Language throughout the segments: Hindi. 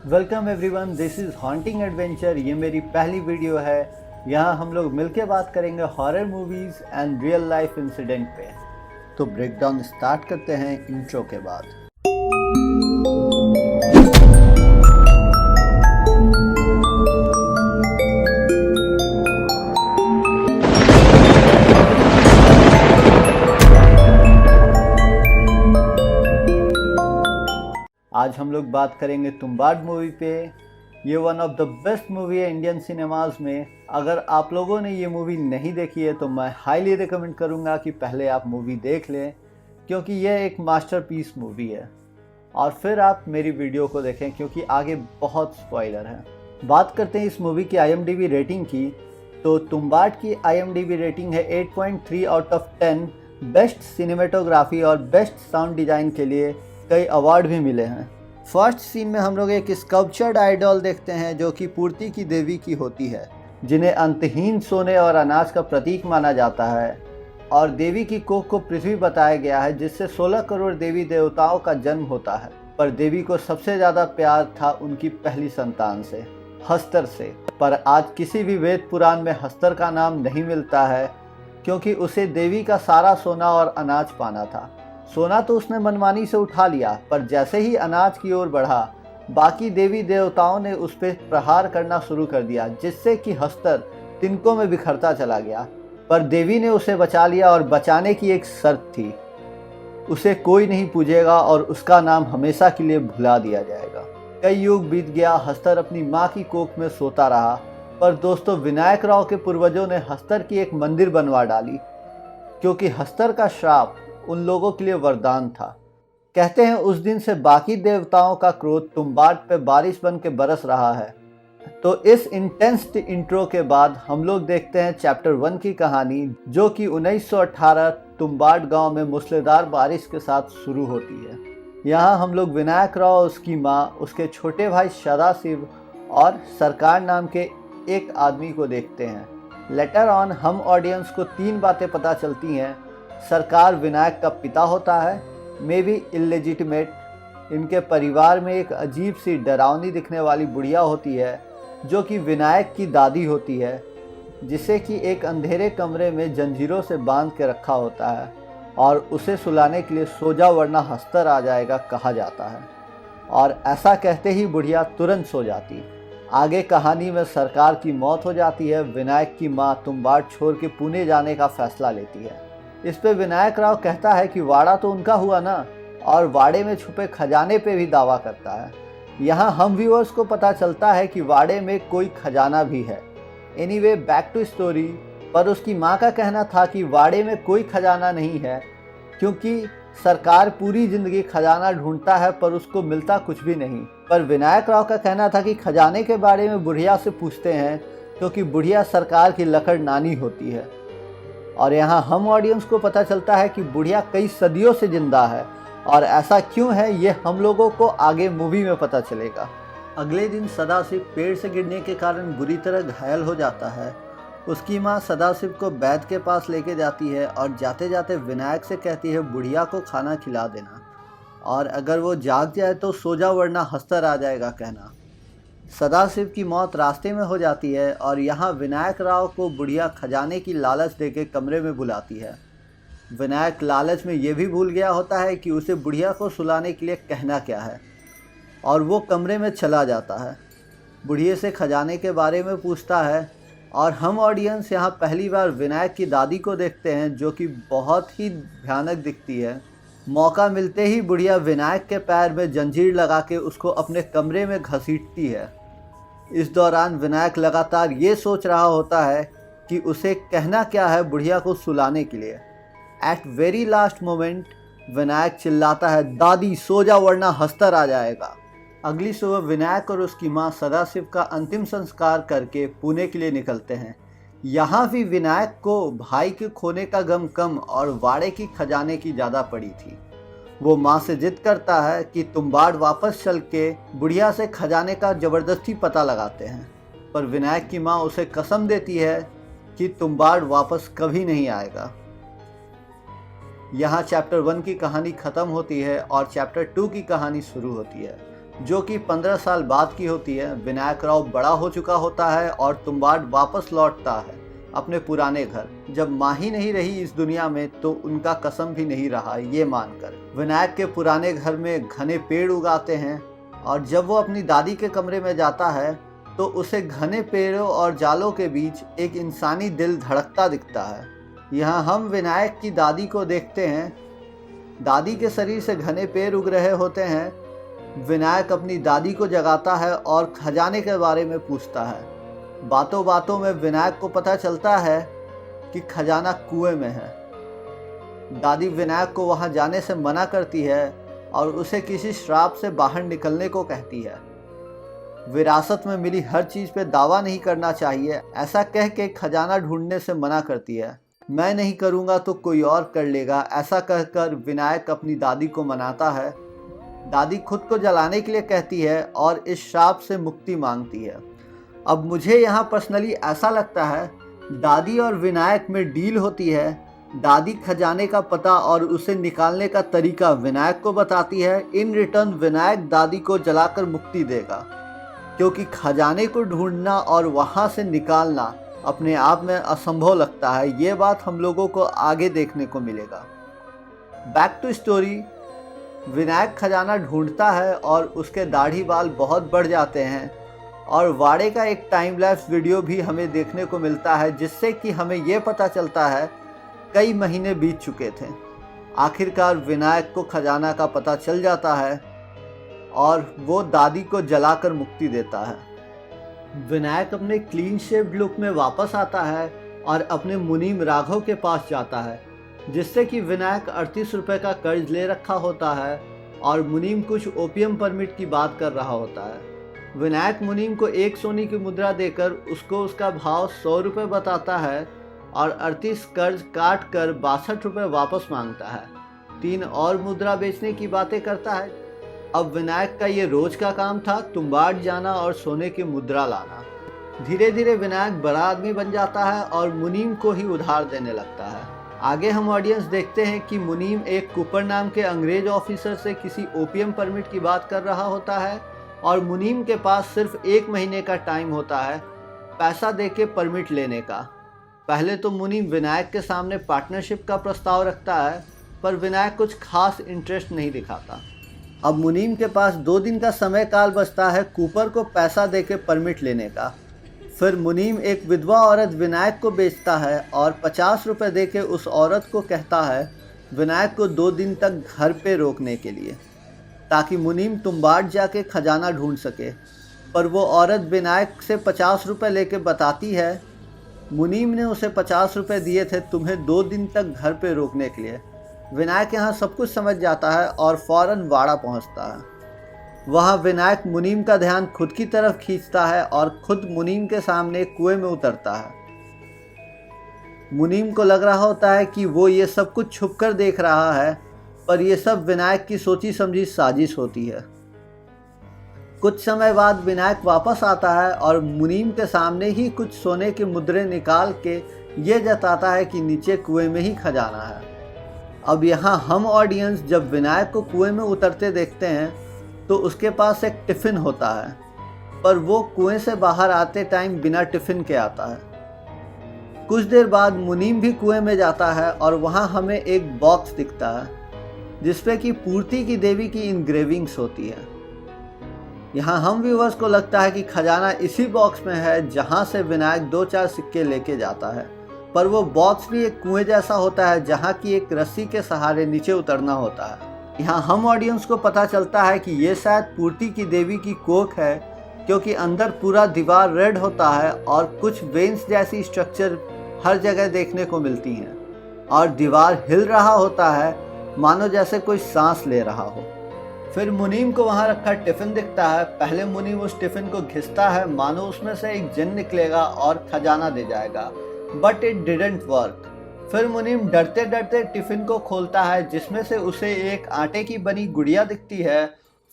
Welcome everyone, this is haunting adventure. ये मेरी पहली वीडियो है। यहाँ हम लोग मिलके बात करेंगे horror movies and real life incident पे। तो ब्रेकडाउन स्टार्ट करते हैं इंट्रो के बाद। आज हम लोग बात करेंगे तुम्बाड मूवी पे। ये one of the best movie है इंडियन सिनेमाज में। अगर आप लोगों ने ये मूवी नहीं देखी है तो मैं हाईली रिकमेंड करूँगा कि पहले आप मूवी देख लें, क्योंकि यह एक मास्टरपीस मूवी है, और फिर आप मेरी वीडियो को देखें क्योंकि आगे बहुत स्पॉइलर है। बात करते हैं इस मूवी की IMDb रेटिंग की। तो तुम्बाड की IMDb रेटिंग है 8.3 आउट ऑफ 10। बेस्ट सिनेमेटोग्राफी और बेस्ट साउंड डिज़ाइन के लिए कई अवार्ड भी मिले हैं। फर्स्ट सीन में हम लोग एक स्कल्पचर्ड आइडल देखते हैं जो कि पूर्ति की देवी की होती है, जिन्हें अंतहीन सोने और अनाज का प्रतीक माना जाता है, और देवी की कोख को पृथ्वी बताया गया है, जिससे 16 करोड़ देवी देवताओं का जन्म होता है। पर देवी को सबसे ज़्यादा प्यार था उनकी पहली संतान से, हस्तर से। पर आज किसी भी वेद पुराण में हस्तर का नाम नहीं मिलता है, क्योंकि उसे देवी का सारा सोना और अनाज पाना था। सोना तो उसने मनमानी से उठा लिया, पर जैसे ही अनाज की ओर बढ़ा, बाकी देवी देवताओं ने उस पर प्रहार करना शुरू कर दिया, जिससे कि हस्तर तिनकों में बिखरता चला गया। पर देवी ने उसे बचा लिया, और बचाने की एक शर्त थी, उसे कोई नहीं पूजेगा और उसका नाम हमेशा के लिए भुला दिया जाएगा। कई युग बीत गया, हस्तर अपनी माँ की कोख में सोता रहा। पर दोस्तों, विनायक राव के पूर्वजों ने हस्तर की एक मंदिर बनवा डाली, क्योंकि हस्तर का श्राप उन लोगों के लिए वरदान था। कहते हैं उस दिन से बाकी देवताओं का क्रोध तुम्बाड पे बारिश बन के बरस रहा है। तो इस इंटेंस इंट्रो के बाद हम लोग देखते हैं चैप्टर 1 की कहानी, जो कि 1918 तुम्बाड गांव में मूसलाधार बारिश के साथ शुरू होती है। यहाँ हम लोग विनायक राव, उसकी माँ, उसके छोटे भाई सदाशिव और सरकार नाम के एक आदमी को देखते हैं। लेटर ऑन हम ऑडियंस को 3 बातें पता चलती हैं। सरकार विनायक का पिता होता है, मे बी इलेजिटिमेट। इनके परिवार में एक अजीब सी डरावनी दिखने वाली बुढ़िया होती है, जो कि विनायक की दादी होती है, जिसे कि एक अंधेरे कमरे में जंजीरों से बांध के रखा होता है, और उसे सुलाने के लिए सो जा वरना हस्तर आ जाएगा कहा जाता है। और ऐसा कहते ही बुढ़िया तुरंत सो जाती। आगे कहानी में सरकार की मौत हो जाती है। विनायक की माँ तुम्बाड छोड़ के पुणे जाने का फैसला लेती है। इस पे विनायक राव कहता है कि वाड़ा तो उनका हुआ ना, और वाड़े में छुपे खजाने पे भी दावा करता है। यहाँ हम व्यूअर्स को पता चलता है कि वाड़े में कोई खजाना भी है। Anyway, back to story. पर उसकी माँ का कहना था कि वाड़े में कोई खजाना नहीं है, क्योंकि सरकार पूरी जिंदगी खजाना ढूंढता है पर उसको मिलता कुछ भी नहीं। पर विनायक राव का कहना था कि खजाने के बारे में बुढ़िया से पूछते हैं, क्योंकि बुढ़िया सरकार की लकड़ नानी होती है। और यहाँ हम ऑडियंस को पता चलता है कि बुढ़िया कई सदियों से जिंदा है, और ऐसा क्यों है ये हम लोगों को आगे मूवी में पता चलेगा। अगले दिन सदाशिव पेड़ से गिरने के कारण बुरी तरह घायल हो जाता है। उसकी माँ सदाशिव को वैद्य के पास लेके जाती है, और जाते जाते विनायक से कहती है बुढ़िया को खाना खिला देना, और अगर वो जाग जाए तो सो जा वरना हस्तर आ जाएगा कहना। सदाशिव की मौत रास्ते में हो जाती है, और यहाँ विनायक राव को बुढ़िया खजाने की लालच देके कमरे में बुलाती है। विनायक लालच में ये भी भूल गया होता है कि उसे बुढ़िया को सुलाने के लिए कहना क्या है, और वो कमरे में चला जाता है। बुढ़िया से खजाने के बारे में पूछता है, और हम ऑडियंस यहाँ पहली बार विनायक की दादी को देखते हैं, जो कि बहुत ही भयानक दिखती है। मौका मिलते ही बुढ़िया विनायक के पैर में जंजीर लगा के उसको अपने कमरे में घसीटती है। इस दौरान विनायक लगातार ये सोच रहा होता है कि उसे कहना क्या है बुढ़िया को सुलाने के लिए। At very last moment Vinayak चिल्लाता है, दादी सो जा वरना हस्तर आ जाएगा। अगली सुबह विनायक और उसकी माँ सदाशिव का अंतिम संस्कार करके पुणे के लिए निकलते हैं। यहाँ भी विनायक को भाई के खोने का गम कम और वाड़े की खजाने की ज़्यादा पड़ी थी। वो माँ से जिद करता है कि तुम्बाड वापस चल के बुढ़िया से खजाने का ज़बरदस्ती पता लगाते हैं, पर विनायक की माँ उसे कसम देती है कि तुम्बाड वापस कभी नहीं आएगा। यहाँ चैप्टर 1 की कहानी ख़त्म होती है और चैप्टर 2 की कहानी शुरू होती है। जो कि 15 साल बाद की होती है। विनायक राव बड़ा हो चुका होता है और तुम्बाड वापस लौटता है अपने पुराने घर। जब माँ ही नहीं रही इस दुनिया में तो उनका कसम भी नहीं रहा, ये मानकर विनायक के पुराने घर में घने पेड़ उगाते हैं। और जब वो अपनी दादी के कमरे में जाता है तो उसे घने पेड़ों और जालों के बीच एक इंसानी दिल धड़कता दिखता है। यहाँ हम विनायक की दादी को देखते हैं। दादी के शरीर से घने पेड़ उग रहे होते हैं। विनायक अपनी दादी को जगाता है और खजाने के बारे में पूछता है। बातों बातों में विनायक को पता चलता है कि खजाना कुएं में है। दादी विनायक को वहां जाने से मना करती है और उसे किसी श्राप से बाहर निकलने को कहती है। विरासत में मिली हर चीज़ पे दावा नहीं करना चाहिए, ऐसा कह के खजाना ढूंढने से मना करती है। मैं नहीं करूँगा तो कोई और कर लेगा, ऐसा कहकर विनायक अपनी दादी को मनाता है। दादी खुद को जलाने के लिए कहती है और इस श्राप से मुक्ति मांगती है। अब मुझे यहाँ पर्सनली ऐसा लगता है दादी और विनायक में डील होती है। दादी खजाने का पता और उसे निकालने का तरीका विनायक को बताती है। इन रिटर्न विनायक दादी को जलाकर मुक्ति देगा, क्योंकि खजाने को ढूंढना और वहाँ से निकालना अपने आप में असंभव लगता है। ये बात हम लोगों को आगे देखने को मिलेगा। Back to story. विनायक खजाना ढूंढता है और उसके दाढ़ी बाल बहुत बढ़ जाते हैं और वाड़े का एक टाइम लैप्स वीडियो भी हमें देखने को मिलता है, जिससे कि हमें ये पता चलता है कई महीने बीत चुके थे। आखिरकार विनायक को खजाना का पता चल जाता है और वो दादी को जलाकर मुक्ति देता है। विनायक अपने क्लीन शेव्ड लुक में वापस आता है और अपने मुनीम राघव के पास जाता है, जिससे कि विनायक 38 रुपये का कर्ज ले रखा होता है और मुनीम कुछ ओपियम परमिट की बात कर रहा होता है। विनायक मुनीम को 1 सोने की मुद्रा देकर उसको उसका भाव 100 रुपये बताता है और 38 कर्ज काट कर 62 रुपये वापस मांगता है। 3 और मुद्रा बेचने की बातें करता है। अब विनायक का ये रोज का काम था, तुम्बाड जाना और सोने की मुद्रा लाना। धीरे धीरे विनायक बड़ा आदमी बन जाता है और मुनीम को ही उधार देने लगता है। आगे हम ऑडियंस देखते हैं कि मुनीम एक कुपर नाम के अंग्रेज ऑफिसर से किसी ओपियम परमिट की बात कर रहा होता है और मुनीम के पास सिर्फ 1 महीने का टाइम होता है पैसा देके परमिट लेने का। पहले तो मुनीम विनायक के सामने पार्टनरशिप का प्रस्ताव रखता है, पर विनायक कुछ खास इंटरेस्ट नहीं दिखाता। अब मुनीम के पास 2 दिन का समय काल बचता है कूपर को पैसा देके परमिट लेने का। फिर मुनीम एक विधवा औरत विनायक को बेचता है और 50 रुपये देके उस औरत को कहता है विनायक को 2 दिन तक घर पे रोकने के लिए, ताकि मुनीम तुम्बाड जाके खजाना ढूंढ सके। पर वो औरत विनायक से 50 रुपये लेके बताती है मुनीम ने उसे 50 रुपये दिए थे तुम्हें 2 दिन तक घर पे रोकने के लिए। विनायक यहाँ सब कुछ समझ जाता है और फौरन वाड़ा पहुँचता है। वहाँ विनायक मुनीम का ध्यान खुद की तरफ खींचता है और खुद मुनीम के सामने कुएं में उतरता है। मुनीम को लग रहा होता है कि वो ये सब कुछ छुपकर देख रहा है, पर यह सब विनायक की सोची समझी साजिश होती है। कुछ समय बाद विनायक वापस आता है और मुनीम के सामने ही कुछ सोने के मुद्रे निकाल के ये जताता है कि नीचे कुएं में ही खजाना है। अब यहाँ हम ऑडियंस जब विनायक को कुएं में उतरते देखते हैं तो उसके पास एक टिफ़िन होता है, पर वो कुएं से बाहर आते टाइम बिना टिफ़िन के आता है। कुछ देर बाद मुनीम भी कुएं में जाता है और वहाँ हमें एक बॉक्स दिखता है जिसपे कि पूर्ति की देवी की इंग्रेविंग्स होती है। यहाँ हम व्यूवर्स को लगता है कि खजाना इसी बॉक्स में है जहाँ से विनायक 2-4 सिक्के लेके जाता है, पर वो बॉक्स भी एक कुएं जैसा होता है जहाँ की एक रस्सी के सहारे नीचे उतरना होता है। यहाँ हम ऑडियंस को पता चलता है कि ये शायद पूर्ति की देवी की कोख है, क्योंकि अंदर पूरा दीवार रेड होता है और कुछ वेन्स जैसी स्ट्रक्चर हर जगह देखने को मिलती हैं और दीवार हिल रहा होता है मानो जैसे कोई सांस ले रहा हो। फिर मुनीम को वहाँ रखा टिफ़िन दिखता है। पहले मुनीम उस टिफ़िन को घिसता है मानो उसमें से एक जिन निकलेगा और खजाना दे जाएगा, बट इट डिडंट वर्क। फिर मुनीम डरते डरते टिफ़िन को खोलता है जिसमें से उसे एक आटे की बनी गुड़िया दिखती है।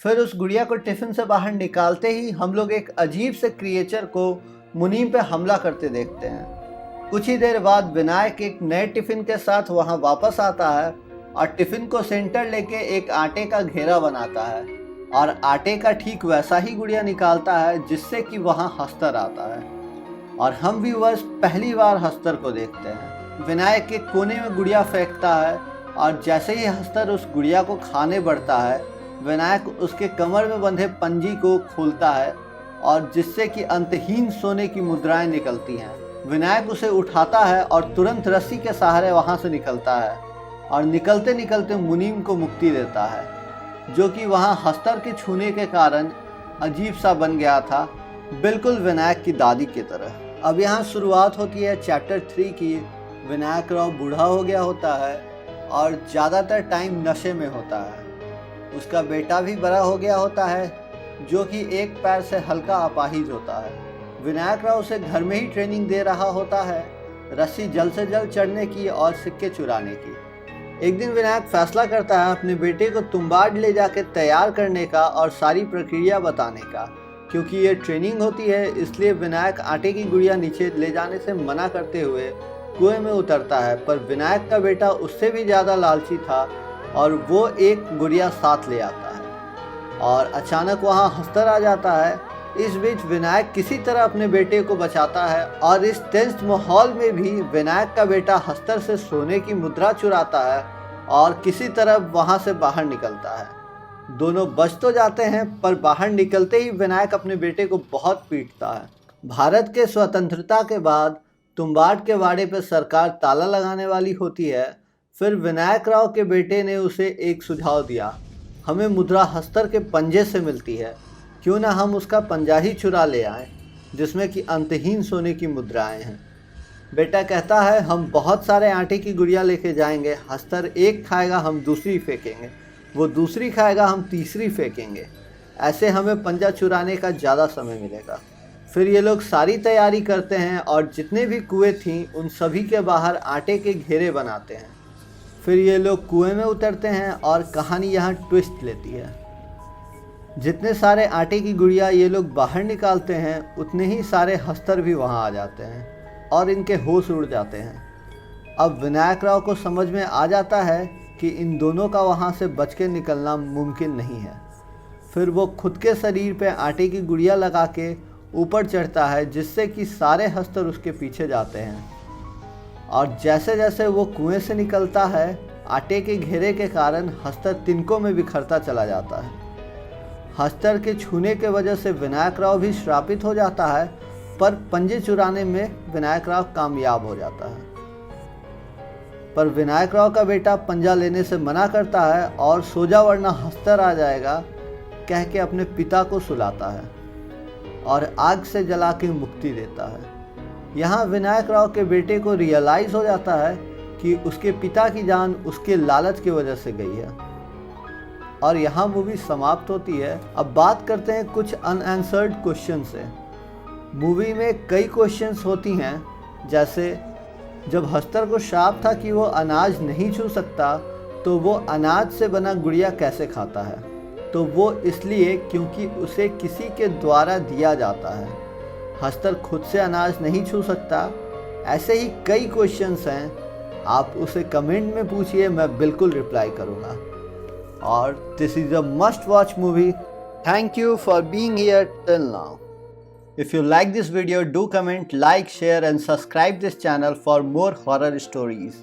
फिर उस गुड़िया को टिफ़िन से बाहर निकालते ही हम लोग एक अजीब से क्रिएचर को मुनीम पे हमला करते देखते हैं। कुछ ही देर बाद विनायक एक नए टिफ़िन के साथ वहाँ वापस आता है और टिफ़िन को सेंटर लेके एक आटे का घेरा बनाता है। और आटे का ठीक वैसा ही गुड़िया निकालता है जिससे कि वहाँ हस्तर आता है और हम व्यूअर्स पहली बार हस्तर को देखते हैं। विनायक एक कोने में गुड़िया फेंकता है और जैसे ही हस्तर उस गुड़िया को खाने बढ़ता है, विनायक उसके कमर में बंधे पंजी को खोलता है और जिससे कि अंतहीन सोने की मुद्राएं निकलती हैं। विनायक उसे उठाता है और तुरंत रस्सी के सहारे वहां से निकलता है और निकलते निकलते मुनीम को मुक्ति देता है, जो कि वहां हस्तर के छूने के कारण अजीब सा बन गया था, बिल्कुल विनायक की दादी की तरह। अब यहाँ शुरुआत होती है चैप्टर 3 की। विनायक राव बूढ़ा हो गया होता है और ज़्यादातर टाइम नशे में होता है। उसका बेटा भी बड़ा हो गया होता है, जो कि एक पैर से हल्का अपाहिज होता है। विनायक राव उसे घर में ही ट्रेनिंग दे रहा होता है, रस्सी जल्द से जल्द चढ़ने की और सिक्के चुराने की। एक दिन विनायक फैसला करता है अपने बेटे को तुम्बाड ले जाके तैयार करने का और सारी प्रक्रिया बताने का। क्योंकि ये ट्रेनिंग होती है, इसलिए विनायक आटे की गुड़िया नीचे ले जाने से मना करते हुए कुएं में उतरता है, पर विनायक का बेटा उससे भी ज़्यादा लालची था और वो एक गुड़िया साथ ले आता है और अचानक वहाँ हस्तर आ जाता है। इस बीच विनायक किसी तरह अपने बेटे को बचाता है और इस टेंस माहौल में भी विनायक का बेटा हस्तर से सोने की मुद्रा चुराता है और किसी तरह वहाँ से बाहर निकलता है। दोनों बच तो जाते हैं, पर बाहर निकलते ही विनायक अपने बेटे को बहुत पीटता है। भारत के स्वतंत्रता के बाद तुम्बाड के वाड़े पर सरकार ताला लगाने वाली होती है। फिर विनायक राव के बेटे ने उसे एक सुझाव दिया, हमें मुद्रा हस्तर के पंजे से मिलती है, क्यों ना हम उसका पंजा ही चुरा ले आएं, जिसमें कि अंतहीन सोने की मुद्राएं हैं। बेटा कहता है, हम बहुत सारे आटे की गुड़िया लेके जाएंगे, हस्तर एक खाएगा हम दूसरी फेंकेंगे, वो दूसरी खाएगा हम तीसरी फेंकेंगे, ऐसे हमें पंजा चुराने का ज़्यादा समय मिलेगा। फिर ये लोग सारी तैयारी करते हैं और जितने भी कुएँ थीं उन सभी के बाहर आटे के घेरे बनाते हैं। फिर ये लोग कुएं में उतरते हैं और कहानी यहाँ ट्विस्ट लेती है। जितने सारे आटे की गुड़िया ये लोग बाहर निकालते हैं, उतने ही सारे हस्तर भी वहाँ आ जाते हैं और इनके होश उड़ जाते हैं। अब विनायक राव को समझ में आ जाता है कि इन दोनों का वहाँ से बच के निकलना मुमकिन नहीं है। फिर वो खुद के शरीर पे आटे की गुड़िया लगा के ऊपर चढ़ता है, जिससे कि सारे हस्तर उसके पीछे जाते हैं और जैसे जैसे वो कुएं से निकलता है, आटे के घेरे के कारण हस्तर तिनकों में बिखरता चला जाता है। हस्तर के छूने के वजह से विनायक राव भी श्रापित हो जाता है, पर पंजे चुराने में विनायक राव कामयाब हो जाता है। पर विनायक राव का बेटा पंजा लेने से मना करता है और सो जा वरना हस्तर आ जाएगा कह के अपने पिता को सुलाता है और आग से जला के मुक्ति देता है। यहाँ विनायक राव के बेटे को रियलाइज़ हो जाता है कि उसके पिता की जान उसके लालच की वजह से गई है और यहाँ मूवी समाप्त होती है। अब बात करते हैं कुछ अनआंसर्ड क्वेश्चन से। मूवी में कई क्वेश्चंस होती हैं, जैसे जब हस्तर को श्राप था कि वो अनाज नहीं छू सकता, तो वो अनाज से बना गुड़िया कैसे खाता है? तो वो इसलिए क्योंकि उसे किसी के द्वारा दिया जाता है। हस्तर खुद से अनाज नहीं छू सकता। ऐसे ही कई क्वेश्चंस हैं, आप उसे कमेंट में पूछिए, मैं बिल्कुल रिप्लाई करूँगा। और this is a must watch movie. Thank you for being here till now. If you like this video, do comment, like, share and subscribe this channel for more horror stories.